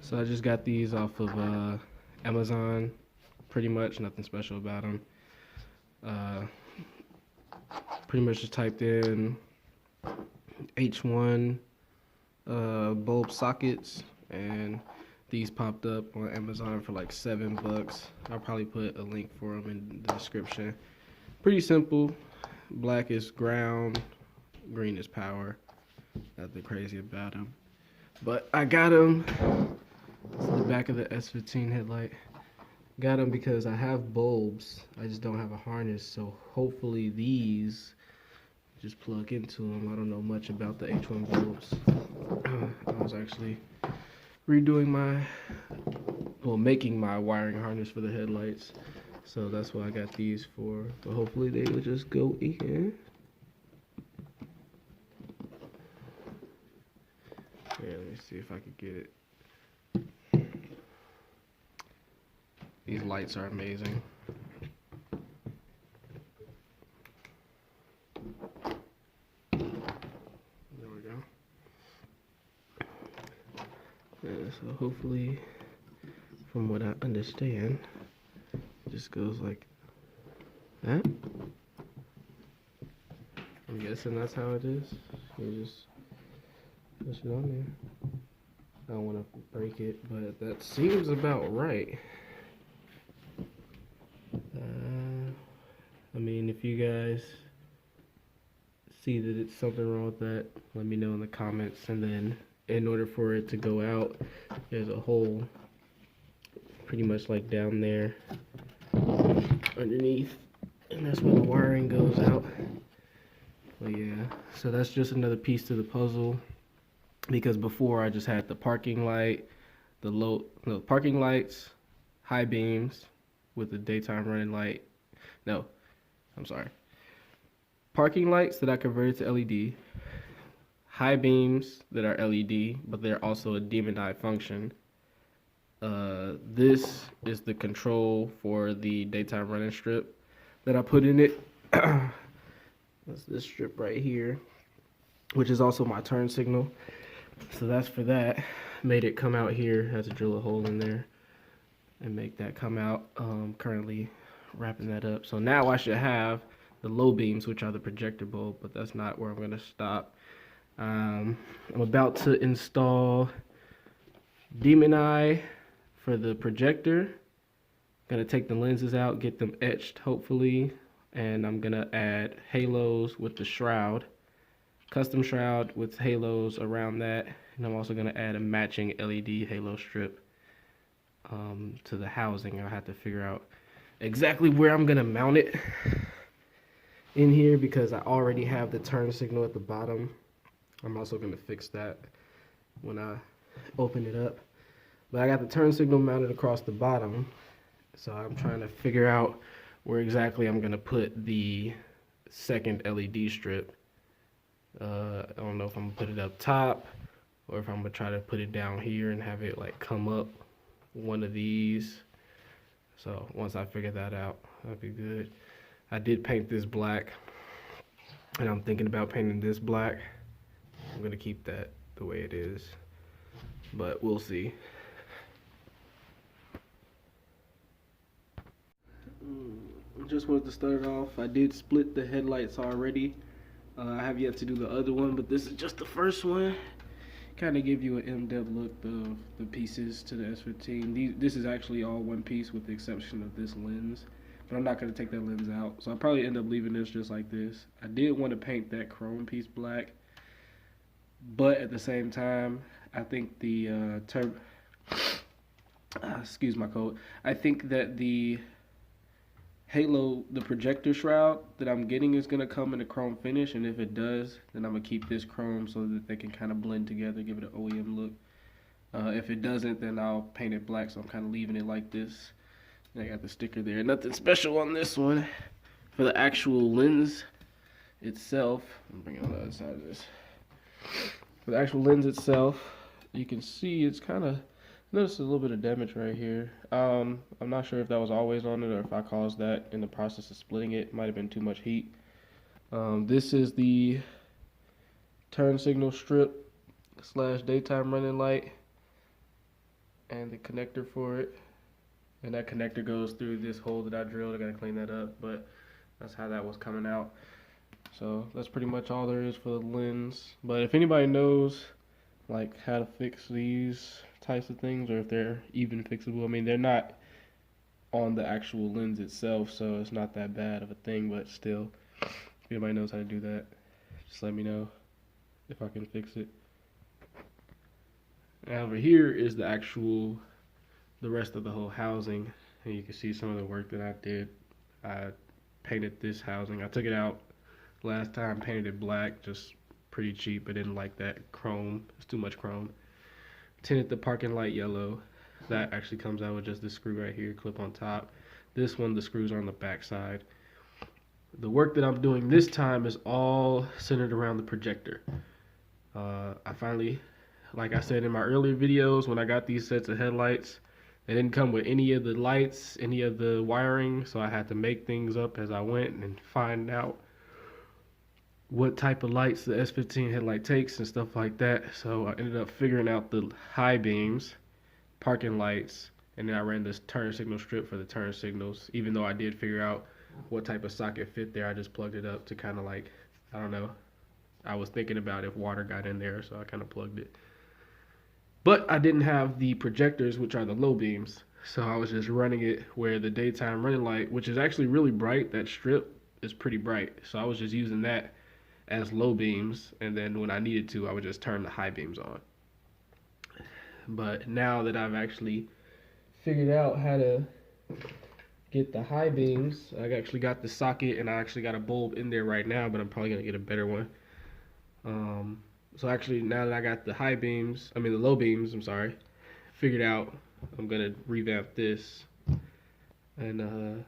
So I just got these off of Amazon. Pretty much nothing special about them. Pretty much just typed in H1 bulb sockets, and these popped up on Amazon for like $7. I'll probably put a link for them in the description. Pretty simple. Black is ground, green is power. Nothing crazy about them. But I got them. This is the back of the S15 headlight. Got them because I have bulbs. I just don't have a harness. So hopefully these just plug into them. I don't know much about the H1 bulbs. I was actually redoing making my wiring harness for the headlights. So that's what I got these for. But hopefully they will just go in. Yeah, let me see if I can get it. These lights are amazing. There we go. Yeah, so hopefully, from what I understand, it just goes like that. I'm guessing that's how it is. You just push it on there. I don't want to break it, but that seems about right. I mean, if you guys see that it's something wrong with that, let me know in the comments. And then in order for it to go out, there's a hole pretty much like down there underneath, and that's where the wiring goes out. But yeah, so that's just another piece to the puzzle, because before I just had the parking light, the parking lights, high beams with the daytime running light. No, I'm sorry. Parking lights that I converted to LED, high beams that are LED, but they're also a demon eye function. This is the control for the daytime running strip that I put in it. That's this strip right here, which is also my turn signal. So that's for that. Made it come out here. Had to drill a hole in there and make that come out. Currently wrapping that up. So now I should have the low beams, which are the projector bulb, but that's not where I'm going to stop. I'm about to install demon eye for the projector. Gonna take the lenses out, get them etched hopefully, and I'm gonna add halos with the shroud, custom shroud with halos around that, and I'm also gonna add a matching LED halo strip to the housing. I'll have to figure out exactly where I'm gonna mount it in here, because I already have the turn signal at the bottom. I'm also gonna fix that when I open it up. But I got the turn signal mounted across the bottom, so I'm trying to figure out where exactly I'm gonna put the second LED strip. I don't know if I'm gonna put it up top or if I'm gonna try to put it down here and have it like come up one of these. So once I figure that out, that'd be good. I did paint this black, and I'm thinking about painting this black. I'm gonna keep that the way it is, but we'll see. Just wanted to start it off. I did split the headlights already. I have yet to do the other one, but this is just the first one. Kind of give you an in-depth look of the pieces to the S15. This is actually all one piece with the exception of this lens, but I'm not going to take that lens out, so I'll probably end up leaving this just like this. I did want to paint that chrome piece black, but at the same time, I think the excuse my code. I think that the halo, the projector shroud that I'm getting is going to come in a chrome finish, and if it does, then I'm going to keep this chrome so that they can kind of blend together, give it an OEM look. If it doesn't, then I'll paint it black, so I'm kind of leaving it like this. And I got the sticker there. Nothing special on this one. For the actual lens itself, I'm bringing it on the other side of this. For the actual lens itself, you can see it's kind of, notice a little bit of damage right here. I'm not sure if that was always on it or if I caused that in the process of splitting it. Might have been too much heat. This is the turn signal strip / daytime running light. and the connector for it. And that connector goes through this hole that I drilled. I gotta clean that up, but that's how that was coming out. So that's pretty much all there is for the lens. But if anybody knows like how to fix these types of things, or if they're even fixable, I mean, they're not on the actual lens itself, so it's not that bad of a thing, but still, if anybody knows how to do that, just let me know if I can fix it. And over here is the rest of the whole housing, and you can see some of the work that I did. I painted this housing. I took it out last time, painted it black, just pretty cheap. I didn't like that chrome. It's too much chrome. Tinted the parking light yellow. That actually comes out with just this screw right here, clip on top. This one, the screws are on the back side. The work that I'm doing this time is all centered around the projector. I finally, like I said in my earlier videos, when I got these sets of headlights, they didn't come with any of the lights, any of the wiring, so I had to make things up as I went and find out what type of lights the S15 headlight takes and stuff like that. So I ended up figuring out the high beams, parking lights, and then I ran this turn signal strip for the turn signals. Even though I did figure out what type of socket fit there, I just plugged it up to kind of like, I don't know, I was thinking about if water got in there, so I kind of plugged it. But I didn't have the projectors, which are the low beams, so I was just running it where the daytime running light, which is actually really bright, that strip is pretty bright, so I was just using that as low beams, and then when I needed to, I would just turn the high beams on. But now that I've actually figured out how to get the high beams, I actually got the socket, and I actually got a bulb in there right now, but I'm probably gonna get a better one. So actually, now that I got the the low beams, I'm sorry, figured out, I'm gonna revamp this. And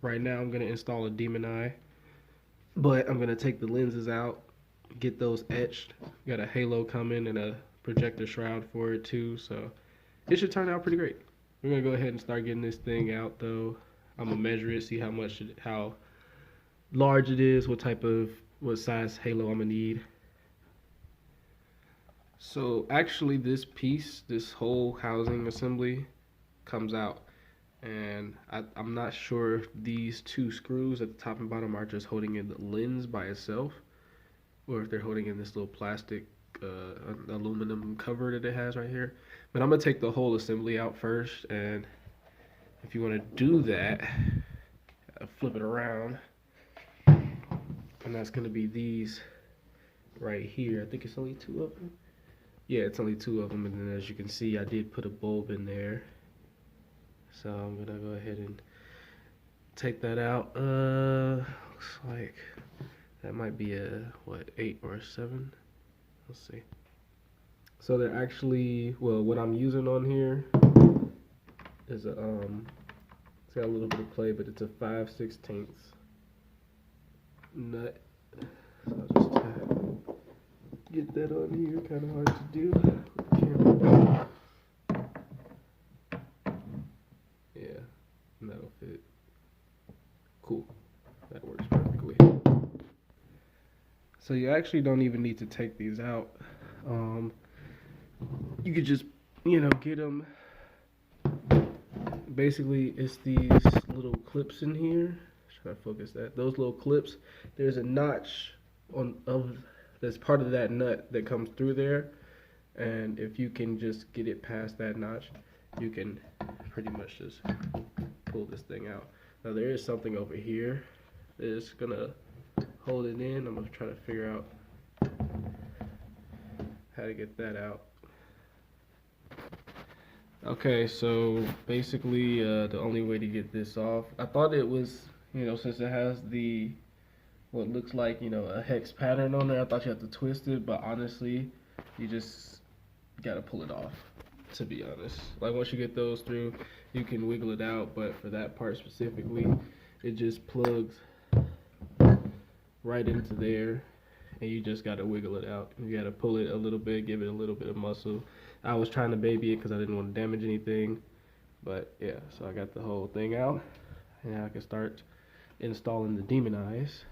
right now I'm gonna install a demon eye, but I'm gonna take the lenses out, get those etched. Got a halo coming and a projector shroud for it too, so it should turn out pretty great. We're gonna go ahead and start getting this thing out though. I'm gonna measure it, see how large it is, what size halo I'm gonna need. So actually this whole housing assembly comes out, and I'm not sure if these two screws at the top and bottom are just holding in the lens by itself, or if they're holding in this little plastic aluminum cover that it has right here. But I'm gonna take the whole assembly out first, and if you want to do that, flip it around, and that's gonna be these right here. I think it's only two of them. Yeah, it's only two of them, and then as you can see, I did put a bulb in there. So I'm gonna go ahead and take that out. Looks like that might be a 8 or a 7. Let's see. So they're actually, well, what I'm using on here is it's got a little bit of play, but it's a 5/16 nut. So I'll just get that on here. Kind of hard to do. Yeah, and that'll fit. Cool. That works perfectly. So you actually don't even need to take these out. You could just, get them. Basically, it's these little clips in here. Try to focus that. Those little clips. There's a notch that's part of that nut that comes through there, and if you can just get it past that notch, you can pretty much just pull this thing out. Now there is something over here that is gonna hold it in. I'm gonna try to figure out how to get that out. Okay, so basically the only way to get this off, I thought it was, since it has what looks like, a hex pattern on there, I thought you had to twist it, but honestly, you just gotta pull it off, to be honest. Like, once you get those through, you can wiggle it out, but for that part specifically, it just plugs right into there, and you just gotta wiggle it out. You gotta pull it a little bit, give it a little bit of muscle. I was trying to baby it because I didn't want to damage anything, but yeah, so I got the whole thing out, and now I can start installing the demon eyes.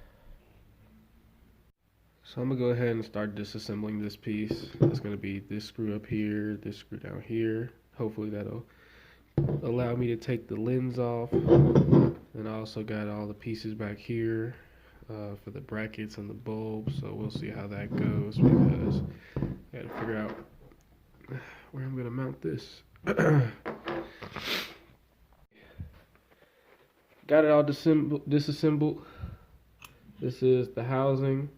So I'm gonna go ahead and start disassembling this piece. It's gonna be this screw up here, this screw down here, Hopefully that'll allow me to take the lens off. And I also got all the pieces back here for the brackets and the bulb, so we'll see how that goes, because I gotta figure out where I'm gonna mount this. Got it all disassembled. This is the housing.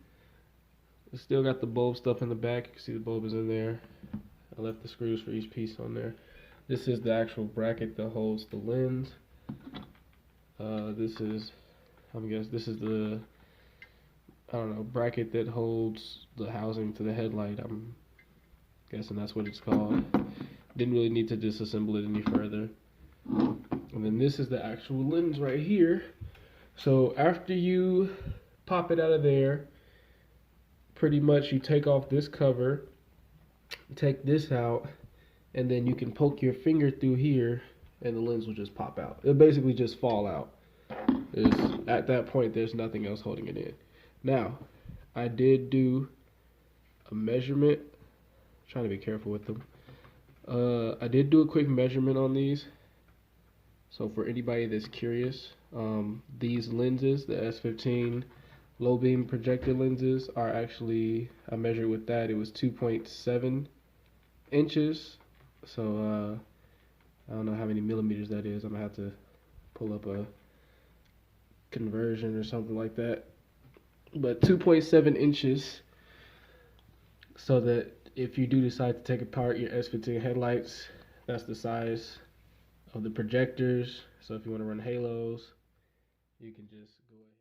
It's still got the bulb stuff in the back. You can see the bulb is in there. I left the screws for each piece on there. This is the actual bracket that holds the lens. This is the, I don't know, bracket that holds the housing to the headlight. I'm guessing that's what it's called. Didn't really need to disassemble it any further. And then this is the actual lens right here. So after you pop it out of there, pretty much you take off this cover, take this out, and then you can poke your finger through here and the lens will just pop out. It'll basically just fall out. At that point, there's nothing else holding it in. Now, I did do a measurement. I'm trying to be careful with them. I did do a quick measurement on these. So for anybody that's curious, these lenses, the S15 low beam projector lenses, are actually, I measured with that, it was 2.7 inches. So I don't know how many millimeters that is. I'm gonna have to pull up a conversion or something like that. But 2.7 inches, so that if you do decide to take apart your S15 headlights, that's the size of the projectors. So if you want to run halos, you can just go ahead.